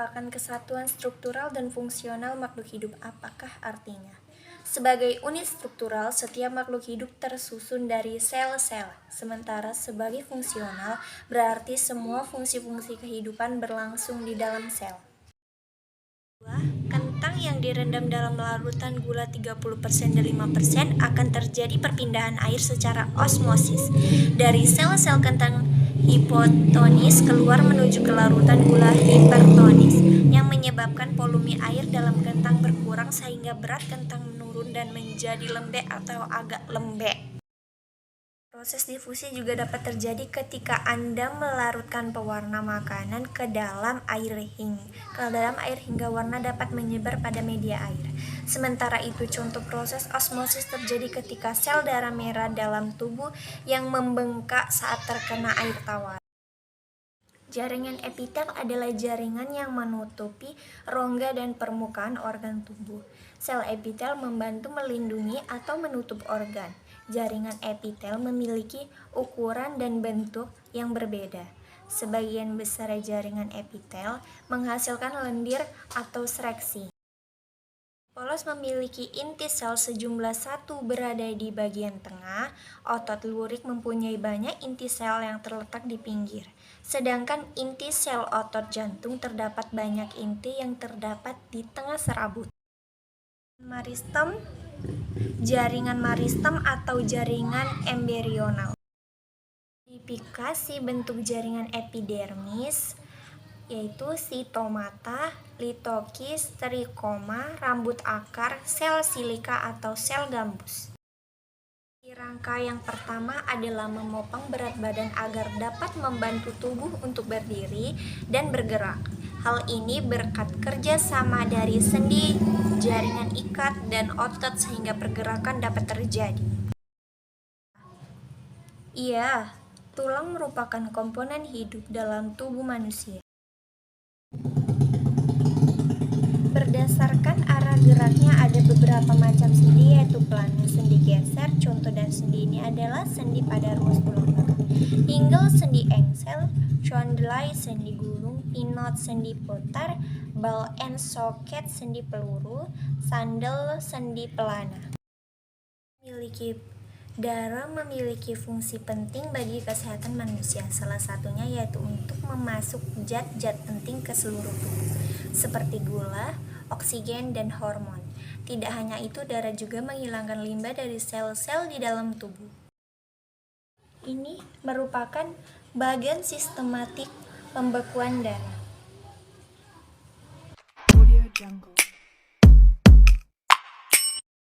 merupakan kesatuan struktural dan fungsional makhluk hidup. Apakah artinya? Sebagai unit struktural, setiap makhluk hidup tersusun dari sel-sel. Sementara sebagai fungsional, berarti semua fungsi-fungsi kehidupan berlangsung di dalam sel. Kentang yang direndam dalam larutan gula 30% dan 5% akan terjadi perpindahan air secara osmosis dari sel-sel kentang hipotonis keluar menuju ke larutan gula hipertonis yang menyebabkan volume air dalam kentang berkurang sehingga berat kentang menurun dan menjadi lembek atau agak lembek. Proses difusi juga dapat terjadi ketika Anda melarutkan pewarna makanan ke dalam air hingga warna dapat menyebar pada media air. Sementara itu, contoh proses osmosis terjadi ketika sel darah merah dalam tubuh yang membengkak saat terkena air tawar. Jaringan epitel adalah jaringan yang menutupi rongga dan permukaan organ tubuh. Sel epitel membantu melindungi atau menutup organ. Jaringan epitel memiliki ukuran dan bentuk yang berbeda. Sebagian besar jaringan epitel menghasilkan lendir atau sreksi. Polos memiliki inti sel sejumlah 1 berada di bagian tengah. Otot lurik mempunyai banyak inti sel yang terletak di pinggir. Sedangkan inti sel otot jantung terdapat banyak inti yang terdapat di tengah serabut. Meristem, jaringan meristem atau jaringan embrional. Tipifikasi bentuk jaringan epidermis yaitu sitomata, litokis, trikoma, rambut akar, sel silika atau sel gambus. Rangka yang pertama adalah memopang berat badan agar dapat membantu tubuh untuk berdiri dan bergerak. Hal ini berkat kerja sama dari sendi, jaringan ikat, dan otot sehingga pergerakan dapat terjadi. Iya, tulang merupakan komponen hidup dalam tubuh manusia. Berdasarkan arah geraknya ada beberapa macam sendi yaitu pelana, sendi geser, contoh dan sendi ini adalah sendi pada ruas tulang belakang. Hinggel, sendi engsel, condylai, sendi gulung, pinot, sendi putar, ball and socket, sendi peluru, sandal, sendi pelana. Darah memiliki fungsi penting bagi kesehatan manusia, salah satunya yaitu untuk memasuk zat-zat penting ke seluruh tubuh, seperti gula, oksigen, dan hormon. Tidak hanya itu, darah juga menghilangkan limbah dari sel-sel di dalam tubuh. Ini merupakan bagian sistematik pembekuan darah.